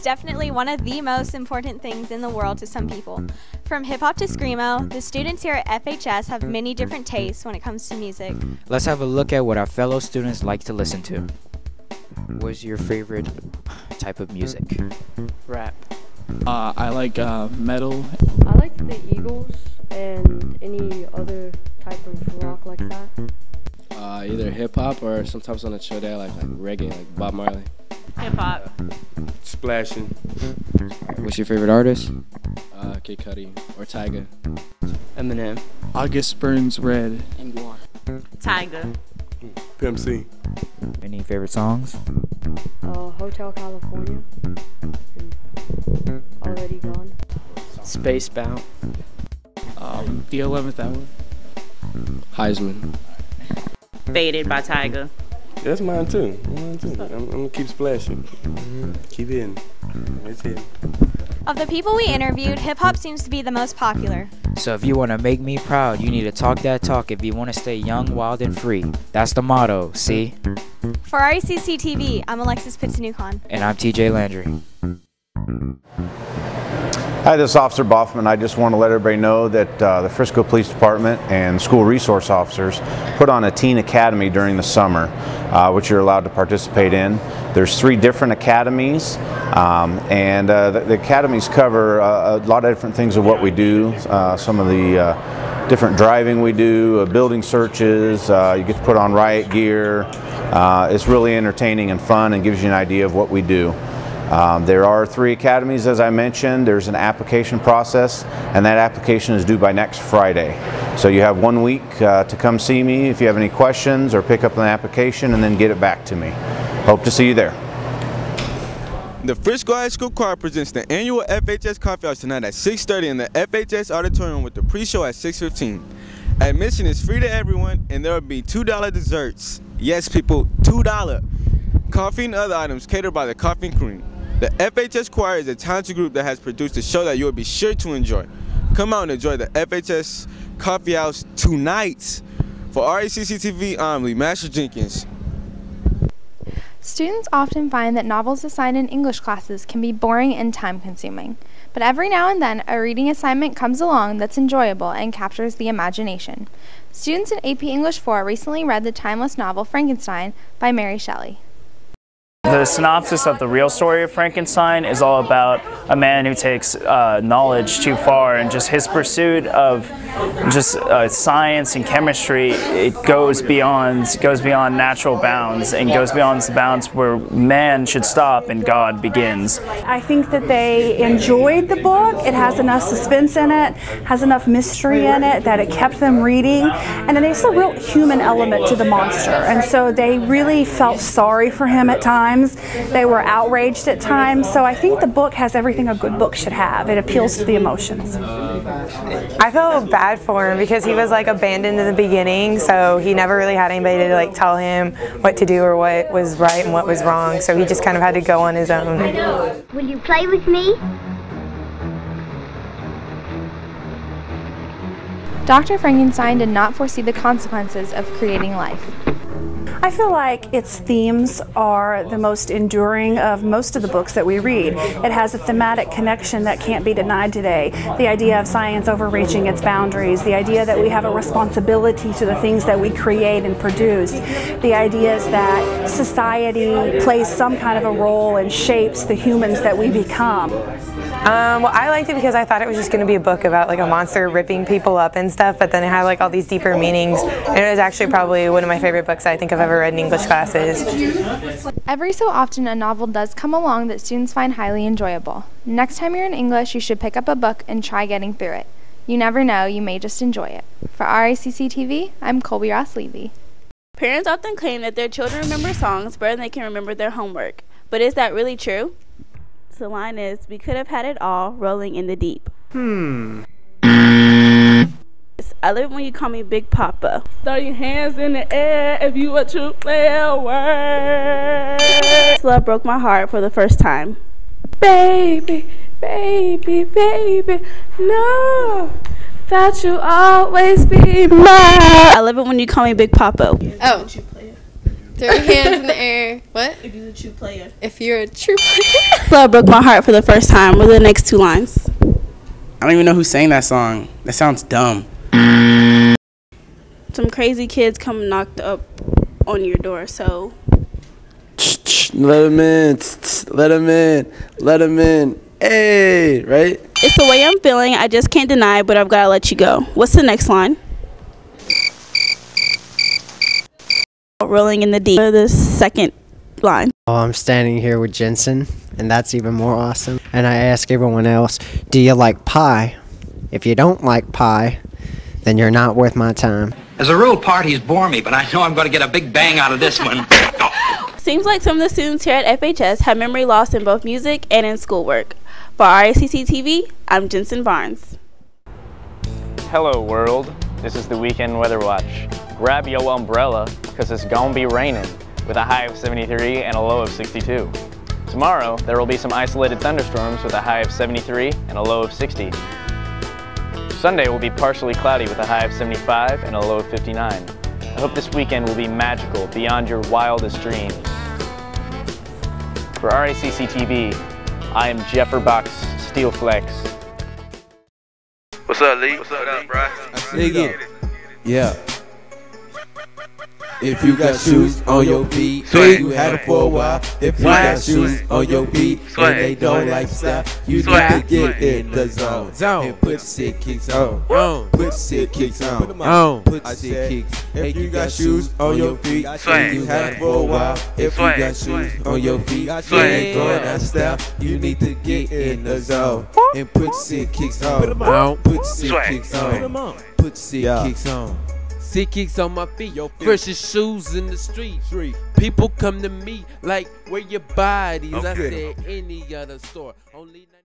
definitely one of the most important things in the world to some people. From hip-hop to screamo, the students here at FHS have many different tastes when it comes to music. Let's have a look at what our fellow students like to listen to. What's your favorite type of music? Rap. I like metal. I like the Eagles and any other type of rock like that. Either hip-hop or sometimes on the chill day I like reggae, like Bob Marley. Hip-hop. Splashing. What's your favorite artist? Kid Cudi or Tyga. Eminem. August Burns Red. And Guar. Tiger. Pimp C. Any favorite songs? Hotel California. And Already Gone. Spacebound. The 11th Hour. Heisman. Faded by Tiger. That's mine too. I'm gonna keep splashing. Keep in. That's it. Of the people we interviewed, hip-hop seems to be the most popular. So if you want to make me proud, you need to talk that talk if you want to stay young, wild, and free. That's the motto, see? For RACC-TV, I'm Alexis Pitsanucon. And I'm TJ Landry. Hi, this is Officer Boffman. I just want to let everybody know that the Frisco Police Department and school resource officers put on a teen academy during the summer, which you're allowed to participate in. There's 3 different academies, and the academies cover a lot of different things of what we do. Some of the different driving we do, building searches, you get to put on riot gear. It's really entertaining and fun and gives you an idea of what we do. There are 3 academies, as I mentioned. There's an application process, and that application is due by next Friday. So you have 1 week to come see me if you have any questions or pick up an application and then get it back to me. Hope to see you there. The Frisco High School Choir presents the annual FHS Coffee House tonight at 6:30 in the FHS Auditorium with the pre-show at 6:15. Admission is free to everyone, and there will be $2 desserts. Yes, people, $2. Coffee and other items catered by the Coffee and Cream. The FHS Choir is a talented group that has produced a show that you will be sure to enjoy. Come out and enjoy the FHS Coffee House tonight. For RACC-TV, I'm Lee Master Jenkins. Students often find that novels assigned in English classes can be boring and time-consuming. But every now and then, a reading assignment comes along that's enjoyable and captures the imagination. Students in AP English 4 recently read the timeless novel Frankenstein by Mary Shelley. The synopsis of the real story of Frankenstein is all about a man who takes knowledge too far, and just his pursuit of just science and chemistry. It goes beyond natural bounds and goes beyond the bounds where man should stop and God begins. I think that they enjoyed the book. It has enough suspense in it, has enough mystery in it that it kept them reading, and then there's a real human element to the monster, and so they really felt sorry for him at times. They were outraged at times, so I think the book has everything a good book should have. It appeals to the emotions. I felt bad for him because he was like abandoned in the beginning, so he never really had anybody to like tell him what to do or what was right and what was wrong, so he just kind of had to go on his own. Will you play with me? Dr. Frankenstein did not foresee the consequences of creating life. I feel like its themes are the most enduring of most of the books that we read. It has a thematic connection that can't be denied today. The idea of science overreaching its boundaries, the idea that we have a responsibility to the things that we create and produce, the ideas that society plays some kind of a role and shapes the humans that we become. Well, I liked it because I thought it was just going to be a book about like a monster ripping people up and stuff, but then it had like all these deeper meanings, and it was actually probably one of my favorite books I think I've ever read in English classes. Every so often a novel does come along that students find highly enjoyable. Next time you're in English, you should pick up a book and try getting through it. You never know, you may just enjoy it. For RACC-TV, I'm Colby Ross Levy. Parents often claim that their children remember songs better than they can remember their homework. But is that really true? The line is, we could have had it all rolling in the deep. I love it when you call me Big Papa. Throw your hands in the air if you a true player. Word. This love broke my heart for the first time. Baby, baby, baby, no, that you'll always be mine. I love it when you call me Big Papa. Oh. Throw your hands in the air. What? If you're a true player. If you're a true player. Love broke my heart for the first time. What are the next 2 lines? I don't even know who sang that song. That sounds dumb. Some crazy kids come knocked up on your door, so. Let them in. Let them in. Let them in. Hey, right? It's the way I'm feeling. I just can't deny, but I've got to let you go. What's the next line? Rolling in the deep. The second line. Oh, I'm standing here with Jensen, and that's even more awesome. And I ask everyone else, do you like pie? If you don't like pie, then you're not worth my time. As a rule, parties bore me, but I know I'm going to get a big bang out of this one. Seems like some of the students here at FHS have memory loss in both music and in schoolwork. For RACC-TV, I'm Jensen Barnes. Hello world, this is the Weekend Weather Watch. Grab your umbrella, because it's gonna be raining, with a high of 73 and a low of 62. Tomorrow, there will be some isolated thunderstorms with a high of 73 and a low of 60. Sunday will be partially cloudy with a high of 75 and a low of 59. I hope this weekend will be magical beyond your wildest dreams. For RACC-TV, I am Jefferbox Steelflex. What's up, Lee? What's up, bro? Dig it. Yeah. If you got shoes on your feet, you had them for a while. If you got shoes on your feet and they don't like stuff, you need to get in the zone and put sick kicks on. Put sick kicks on. Put sick kicks. If you got shoes on your feet and you had them for a while, if you got shoes on your feet and they going out style, you need to get in the zone and put sick kicks on. Put sick kicks on. Put sick kicks on. Sick kicks on my feet, freshest shoes in the street. People come to me like, where your bodies? I said, any other store. Only